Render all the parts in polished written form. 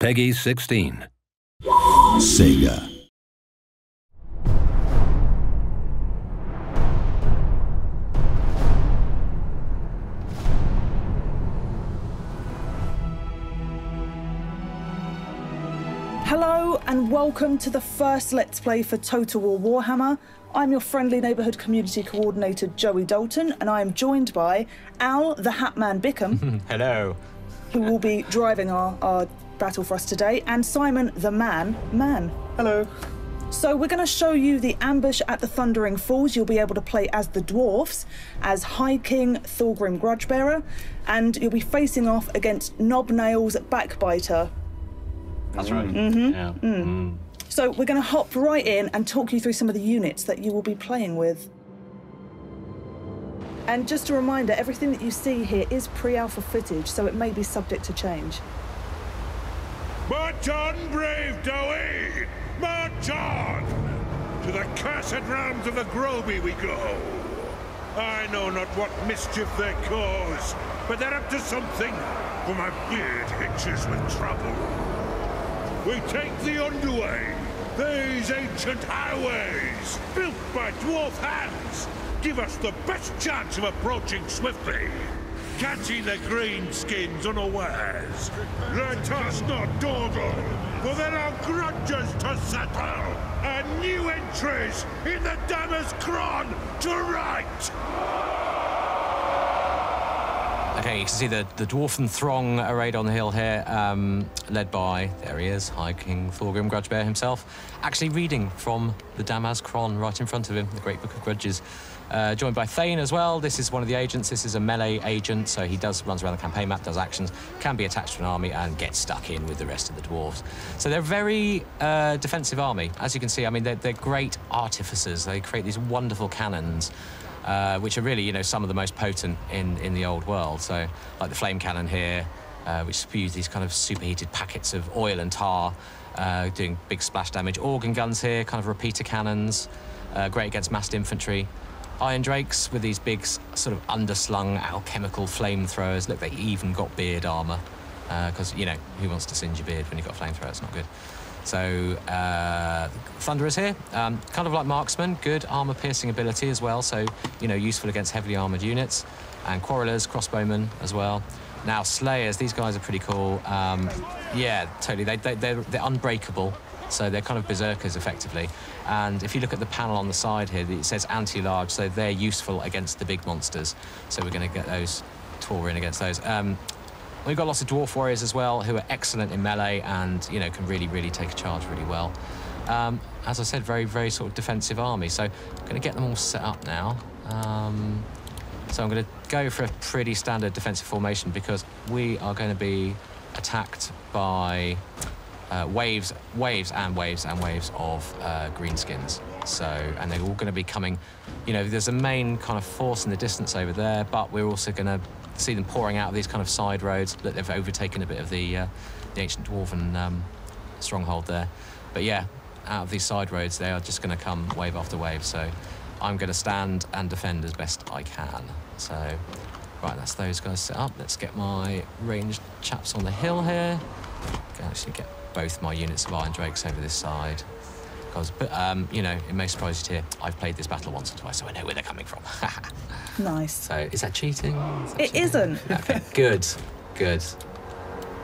Peggy 16. Sega. Hello and welcome to the first Let's Play for Total War Warhammer. I'm your friendly neighbourhood community coordinator Joey Dalton, and I am joined by Al the Hatman Bickham. Hello. Who will be driving our battle for us today, and Simon the Man. Hello. So we're going to show you the ambush at the Thundering Falls. You'll be able to play as the Dwarfs, as High King Thorgrim Grudgebearer, and you'll be facing off against Knobnail's Backbiter. That's right. So we're going to hop right in and talk you through some of the units that you will be playing with. And just a reminder, everything that you see here is pre-alpha footage, so it may be subject to change. March on, brave Dowie! March on! To the cursed realms of the Groby we go. I know not what mischief they cause, but they're up to something, for my beard itches with trouble. We take the underway, these ancient highways, built by dwarf hands, give us the best chance of approaching swiftly, catching the greenskins unawares. Let us not dawdle, for there are grudges to settle, and new entries in the Dammer's Cron to right. Okay, you can see the dwarfen throng arrayed on the hill here, led by, there he is, High King Thorgrim Grudgebearer himself, actually reading from the Dammer's Cron right in front of him, the Great Book of Grudges. Joined by Thane as well. This is one of the agents. This is a melee agent, so he runs around the campaign map, does actions, can be attached to an army and get stuck in with the rest of the dwarves. So they're a very defensive army. As you can see, I mean, they're great artificers. They create these wonderful cannons, which are really, you know, some of the most potent in the old world. So, like the flame cannon here, which spews these kind of superheated packets of oil and tar, doing big splash damage. Organ guns here, kind of repeater cannons, great against massed infantry. Iron Drakes with these big, sort of underslung alchemical flamethrowers. Look, they even got beard armor, because, you know, who wants to singe your beard when you've got a flamethrower? It's not good. So, Thunderers here, kind of like Marksman, good armor-piercing ability as well, so, you know, useful against heavily armored units. And Quarrelers, Crossbowmen as well. Now, Slayers, these guys are pretty cool. Yeah, totally, they're unbreakable. So they're kind of berserkers, effectively. And if you look at the panel on the side here, it says anti-large, so they're useful against the big monsters. So we're going to get those tore in against those. We've got lots of dwarf warriors as well, who are excellent in melee and, you know, can really, really take a charge really well. As I said, very, very sort of defensive army. So I'm going to get them all set up now. So I'm going to go for a pretty standard defensive formation because we are going to be attacked by waves of greenskins. So, and they're all going to be coming, you know, there's a main kind of force in the distance over there, but we're also going to see them pouring out of these kind of side roads. Look, they've overtaken a bit of the ancient dwarven stronghold there. But yeah, out of these side roads, they are just going to come wave after wave. So I'm going to stand and defend as best I can. So, right, that's those guys set up. Let's get my ranged chaps on the hill here. Can actually get both my units of Iron Drakes over this side. Because, you know, it may surprise you to hear, I've played this battle once or twice, so I know where they're coming from. Nice. So, is that cheating? It isn't. Okay, good, good.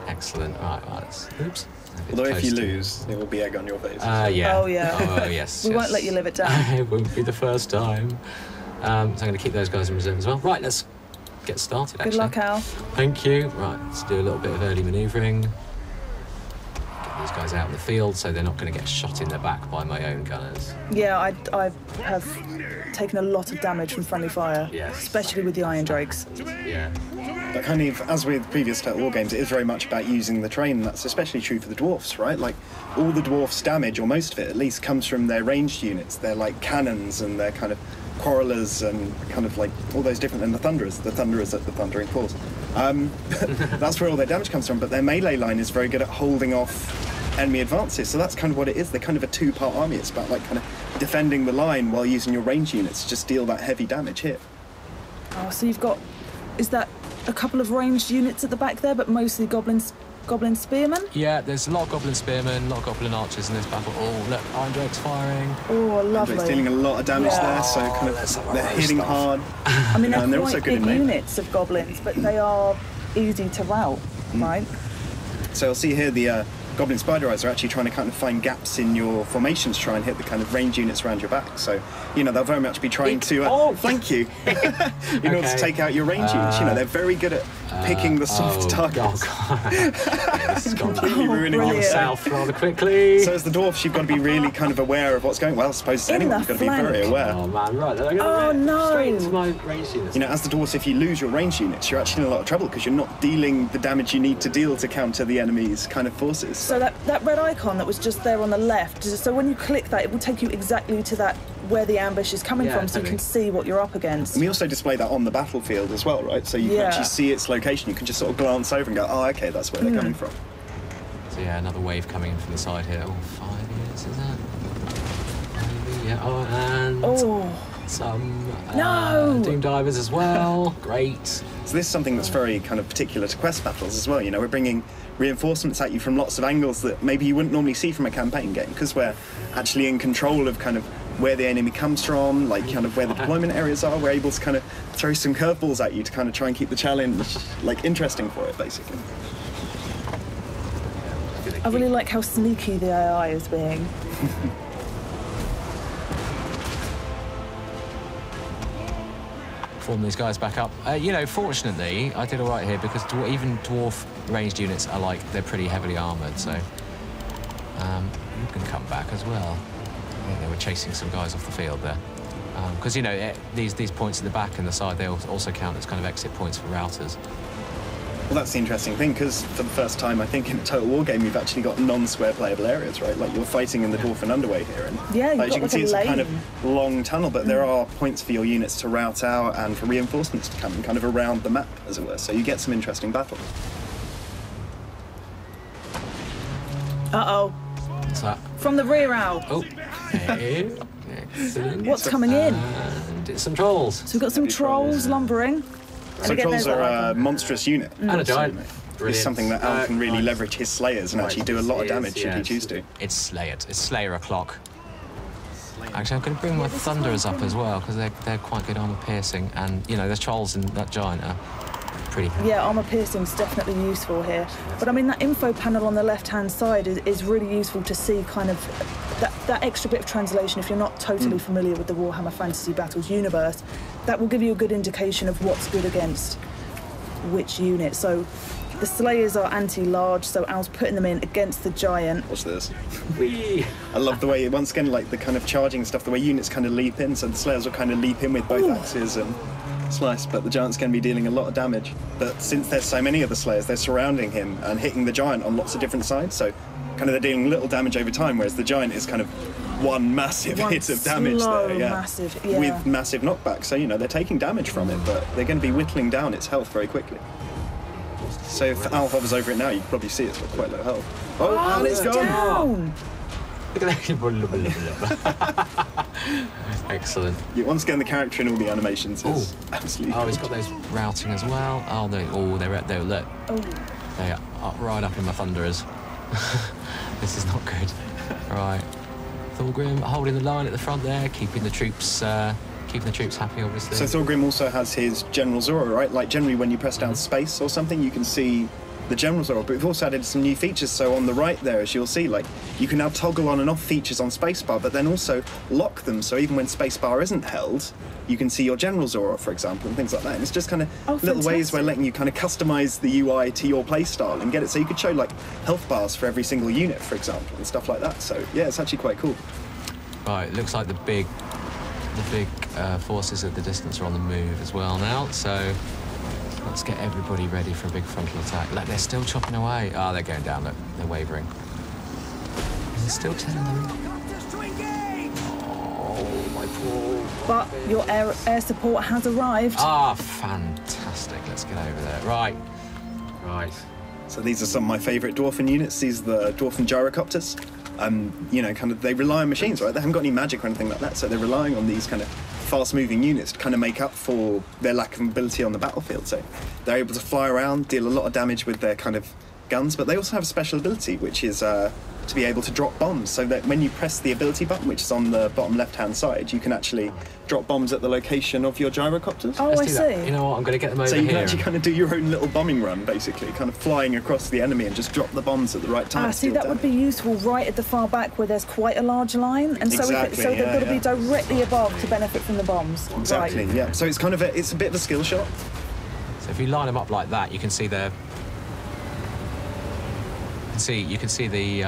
Excellent. Right, let's, oops. Although if you lose, it will be egg on your face. Yeah. Oh, yeah. Oh, yes. We won't let you live it down. It won't be the first time. So I'm going to keep those guys in reserve as well. Right, let's get started, actually. Good luck, Al. Thank you. Right, let's do a little bit of early manoeuvring. Get these guys out in the field so they're not going to get shot in the back by my own gunners. Yeah, I have taken a lot of damage from friendly fire, yes, especially with the Iron Drakes. Yeah. But kind of, as with previous Total War games, it is very much about using the terrain. That's especially true for the dwarfs, right? Like, all the dwarfs' damage, or most of it at least, comes from their ranged units. They're like cannons and they're kind of quarrelers and kind of like all those different, and the thunderers at the Thundering Falls. That's where all their damage comes from, but their melee line is very good at holding off enemy advances, so that's kind of what it is. They're kind of a two-part army. It's about like kind of defending the line while using your ranged units to just deal that heavy damage hit. Oh, so you've got, is that a couple of ranged units at the back there, but mostly goblins Goblin spearmen? Yeah, there's a lot of goblin spearmen, a lot of goblin archers in this battle. Oh, look, Iron Drake's firing. Oh, lovely. Drake's dealing a lot of damage there, so kind of they're hitting hard. I mean, and they're they're also quite good big in melee. units of goblins, but they are easy to rout, right? So you'll see here the Goblin Spider Eyes are actually trying to kind of find gaps in your formations, try and hit the kind of range units around your back. So, you know, they'll very much be trying to... thank you. In order to take out your range units. You know, they're very good at picking the soft targets. It's Completely ruining brilliant. your south rather quickly. So as the Dwarfs, you've got to be really kind of aware of what's going... Well, I suppose as In anyone, the you've got to be flank. very aware. Oh man, right, they're Oh, going no. straight into my range units. You know, as the Dwarfs, if you lose your range units, you're actually in a lot of trouble because you're not dealing the damage you need to deal to counter the enemy's kind of forces. So that red icon that was just there on the left, so when you click that, it will take you exactly to that where the ambush is coming from, so you can see what you're up against. And we also display that on the battlefield as well, right? So you can actually see its location. You can just sort of glance over and go, oh, okay, that's where they're coming from. So yeah, another wave coming in from the side here. Oh, 5 units, is that? Maybe, yeah. Oh, and some Doom Divers as well. Great. So this is something that's very kind of particular to quest battles as well. You know, we're bringing reinforcements at you from lots of angles that maybe you wouldn't normally see from a campaign game, because we're actually in control of kind of where the enemy comes from, like kind of where the deployment areas are. We're able to kind of throw some curveballs at you to kind of try and keep the challenge like interesting for it, basically. I really like how sneaky the AI is being. Form these guys back up. You know, fortunately, I did all right here because even dwarf ranged units are like, they're pretty heavily armoured, so you can come back as well. I think they were chasing some guys off the field there. Because, you know, these points at the back and the side, they also count as kind of exit points for routers. Well, that's the interesting thing, because for the first time, I think, in a Total War game, you've actually got non-square playable areas, right? Like, you're fighting in the Dwarfen Underway here. And Yeah, you've as you got can like see, a it's a kind lane. of long tunnel, but there are points for your units to route out and for reinforcements to come in kind of around the map, as it were. So you get some interesting battles. Uh-oh. What's that? From the rear owl. Oh, hey. Excellent. What's coming in? And it's some trolls. So we've got some trolls lumbering. So again, trolls there's are that a monstrous unit. And a giant. It's Brilliant. something that Al can really Nice. leverage his slayers and actually do a lot of damage should he choose to. It's Slayer o'clock. Actually, I'm going to bring my Thunderers up as well, because they're quite good armor piercing, and, you know, the trolls and that giant are pretty... Yeah, armour piercing's definitely useful here. But I mean, that info panel on the left-hand side is really useful to see kind of that extra bit of translation if you're not totally familiar with the Warhammer Fantasy Battles universe. That will give you a good indication of what's good against which unit. So the Slayers are anti-large, so Al's putting them in against the giant. Watch this. Whee! I love the way, once again, like the kind of charging stuff, the way units kind of leap in, so the Slayers will kind of leap in with both axes and slice, but the giant's going to be dealing a lot of damage. But since there's so many of the Slayers, they're surrounding him and hitting the giant on lots of different sides, so kind of they're dealing little damage over time, whereas the giant is kind of one massive hit of damage slow, there, massive, yeah. with massive knockback. So, you know, they're taking damage from it, but they're going to be whittling down its health very quickly. So if Al hovers over it now, you can probably see it's got quite low health. Oh, and it's gone! Down! Look at that. Excellent. Yeah, once again, the character in all the animations is absolutely Oh, he's got those routing as well. Oh, they're look. They are right up in my Thunderers. This is not good. Right. Thorgrim holding the line at the front there, keeping the troops happy, obviously. So Thorgrim also has his General Zora, right? Like generally when you press down space or something, you can see the General Zora, but we've also added some new features. So on the right there, as you'll see, like you can now toggle on and off features on spacebar, but then also lock them. So even when spacebar isn't held, you can see your General Zora, for example, and things like that. And it's just kind of little ways where letting you kind of customize the UI to your playstyle and get it so you could show like health bars for every single unit, for example, and stuff like that. So yeah, it's actually quite cool. Right, it looks like the big forces at the distance are on the move as well now, so let's get everybody ready for a big frontal attack. Look, they're still chopping away. Oh, they're going down, look, they're wavering. There's still 10 of them. Oh, my poor... But your air support has arrived. Ah, fantastic. Let's get over there. Right. So these are some of my favourite Dwarfen units. These are the Dwarfen gyrocopters. You know, kind of, they rely on machines, right? They haven't got any magic or anything like that, so they're relying on these kind of fast-moving units to kind of make up for their lack of mobility on the battlefield. So they're able to fly around, deal a lot of damage with their kind of guns, but they also have a special ability, which is to be able to drop bombs, so that when you press the ability button, which is on the bottom left-hand side, you can actually drop bombs at the location of your gyrocopters. Oh, I see. You know what? I'm going to get them over so here. you can actually kind of do your own little bombing run, basically, kind of flying across the enemy and just drop the bombs at the right time. See, that would be useful right at the far back where there's quite a large line, and Exactly, so they've got to be directly above to benefit from the bombs. Exactly, right. yeah. So it's kind of it's a bit of a skill shot. So if you line them up like that, you can see their. You can see the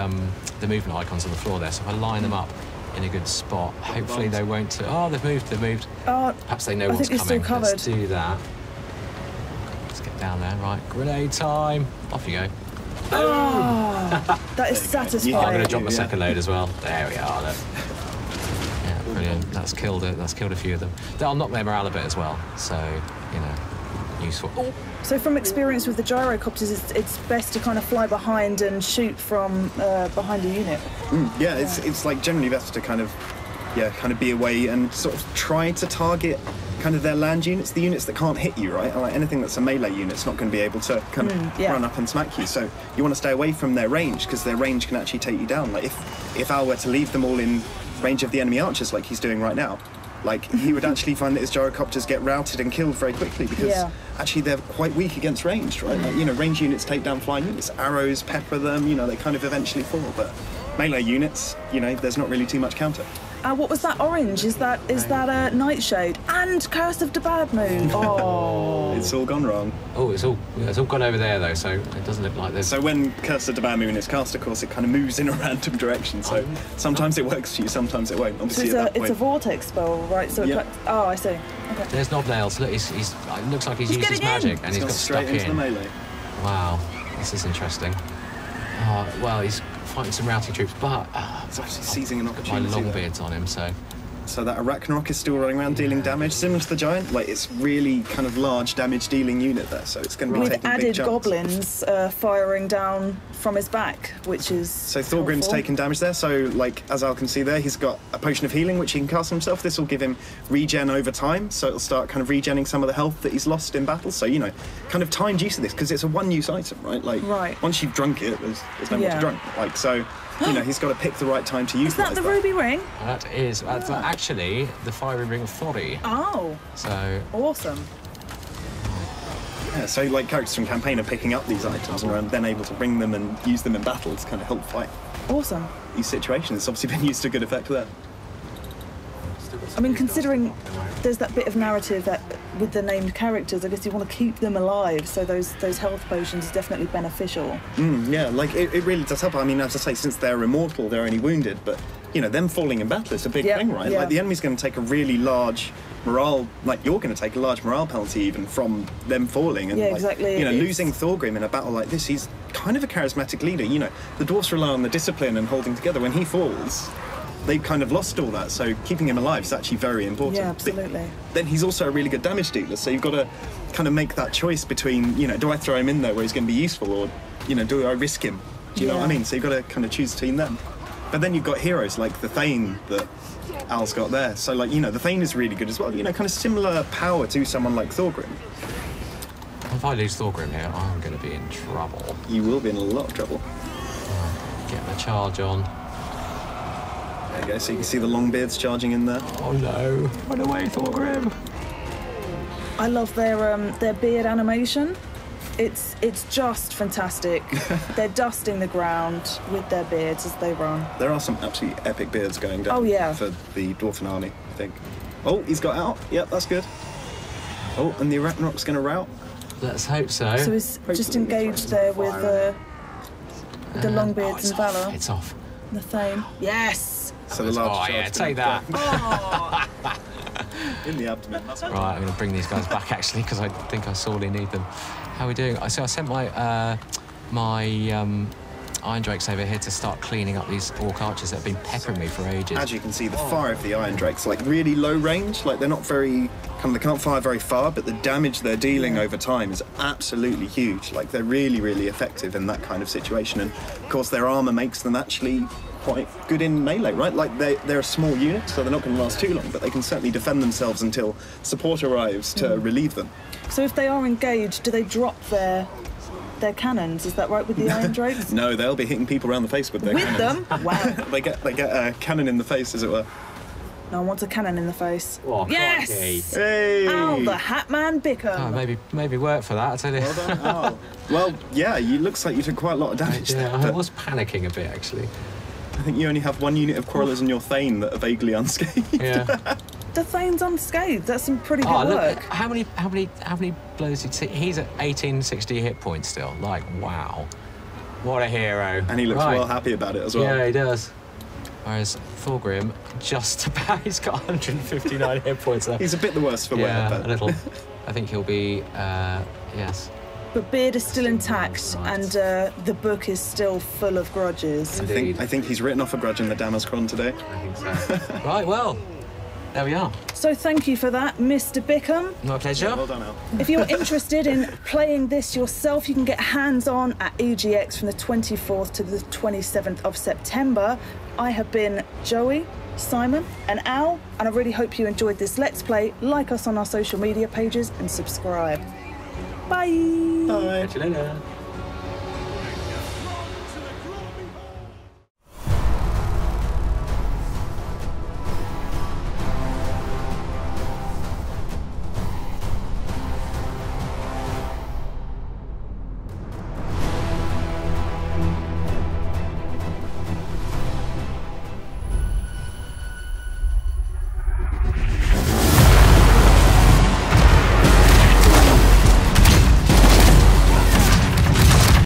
movement icons on the floor there. So if I line them up in a good spot, hopefully they won't. Oh, they've moved. Perhaps they know what's coming. Still covered. Let's do that. Let's get down there. Right, grenade time. Off you go. Oh, that is satisfying. I'm going to drop my second load as well. There we are. Look. Yeah, brilliant. That's killed it. That's killed a few of them. That'll knock their morale a bit as well. So useful. So from experience with the gyrocopters, it's best to kind of fly behind and shoot from behind a unit. Yeah, it's like generally best to kind of be away and sort of try to target kind of their land units, the units that can't hit you, right? Like anything that's a melee unit's not going to be able to kind of run up and smack you. So you want to stay away from their range, because their range can actually take you down. Like if Al were to leave them all in range of the enemy archers like he's doing right now, like he would actually find that his gyrocopters get routed and killed very quickly, because actually they're quite weak against ranged, right? Like, range units take down flying units, arrows pepper them, they kind of eventually fall, but melee units, there's not really too much counter. What was that orange? Is that a Nightshade and Curse of the Bad Moon? Oh, it's all gone wrong. Oh, it's all gone over there though, so it doesn't look like this. So when Curse of the Bad Moon is cast, of course, it kind of moves in a random direction. So sometimes it works for you, sometimes it won't. Obviously, so it's a vortex spell, right? So I see. Okay. There's Knobnails. Look, it looks like he's used his magic and he's got stuck straight into the melee. Wow, this is interesting. Well, he's fighting some routing troops, but he's obviously seizing an opportunity. My Longbeard's on him, so that Arachnarok is still running around dealing damage, similar to the Giant. Like, it's really kind of large damage-dealing unit there, so it's going to be taking big chunks. With added goblins firing down from his back, which is so Thorgrim's taking damage there. So, like, as Al can see there, he's got a potion of healing, which he can cast on himself. This will give him regen over time, so it'll start kind of regenning some of the health that he's lost in battle. So, kind of timed use of this, because it's a one-use item, right? Like, once you've drunk it, there's no more to drunk. Like, so... he's got to pick the right time to use that. Is that the ruby ring? That's actually the fiery ring of Thori. Oh. So awesome. Yeah, so like characters from campaign are picking up these items and are then able to bring them and use them in battle to kind of help fight. Awesome. These situations, it's obviously been used to good effect there. I mean, considering there's that bit of narrative that with the named characters, I guess you want to keep them alive, so those health potions are definitely beneficial. Yeah, like it really does help. I mean, as I say, since they're immortal, they're only wounded, but them falling in battle is a big thing, right? Yeah. Like the enemy's going to take a really large morale, like you're going to take a large morale penalty even from them falling. And exactly. Losing Thorgrim in a battle like this, he's kind of a charismatic leader. The dwarves rely on the discipline and holding together. When he falls, they've kind of lost all that, so keeping him alive is actually very important. Yeah, absolutely. But then he's also a really good damage dealer, so you've got to kind of make that choice between, do I throw him in there where he's going to be useful, or, do I risk him? Do you know what I mean? So you've got to kind of choose between them. But then you've got heroes like the Thane that Al's got there. So, like, the Thane is really good as well, kind of similar power to someone like Thorgrim. If I lose Thorgrim here, I'm going to be in trouble. You will be in a lot of trouble. Get the charge on. There you go, so you can see the Longbeards charging in there. Oh no, run away, Thorgrim! I love their beard animation. It's just fantastic. They're dusting the ground with their beards as they run. There are some absolutely epic beards going down for the Dwarfen army, I think. Oh, he's got out. Yep, that's good. Oh, and the Arachnarok's going to rout. Let's hope so. So he's just engaged there with the Longbeards and Valor. It's off. The Thane. Yes! So the large charge take that. In the abdomen. That's right, I'm going to bring these guys back actually, because I think I sorely need them. How are we doing? So I sent my Iron Drakes over here to start cleaning up these Orc archers that have been peppering me for ages. As you can see, the fire of the Iron Drakes, like really low range, like they're not very, they can't fire very far, but the damage they're dealing over time is absolutely huge. Like they're really, really effective in that kind of situation. And of course their armour makes them actually quite good in melee, right? Like they're a small unit, so they're not going to last too long, but they can certainly defend themselves until support arrives to relieve them. So if they are engaged, do they drop their their cannons. Is that right with the Iron Drakes? No, they'll be hitting people around the face with their With cannons. them? Wow. They get a cannon in the face, as it were. No one wants a cannon in the face. Oh, yes! crikey. Hey! Ow, the Hatman Bickham. Oh, maybe work for that, I tell you. Well done, Al. Well, yeah, you looks like you took quite a lot of damage Yeah, there. I but was panicking a bit, actually. I think you only have one unit of Quarrelers in your Thane that are vaguely unscathed. Yeah. The Thane's unscathed. That's some pretty good Oh, look, work. how many blows did he take? He's at 1860 hit points still. Like, wow. What a hero. And he looks Right. well happy about it as well. Yeah, he does. Whereas Thorgrim, just about, he's got 159 hit points left. He's a bit the worse for wear, Yeah, but a little. I think he'll be, yes. But Beard is still intact, Right. and the book is still full of grudges. Indeed. I think he's written off a grudge in the Damazkron today. I think so. Right, well, there we are. So thank you for that, Mr. Bickham. My pleasure. Well done, Al. If you're interested in playing this yourself, you can get hands-on at EGX from the 24th to the 27th of September. I have been Joey, Simon and Al, and I really hope you enjoyed this Let's Play. Like us on our social media pages and subscribe. Bye! Bye. Catch you later.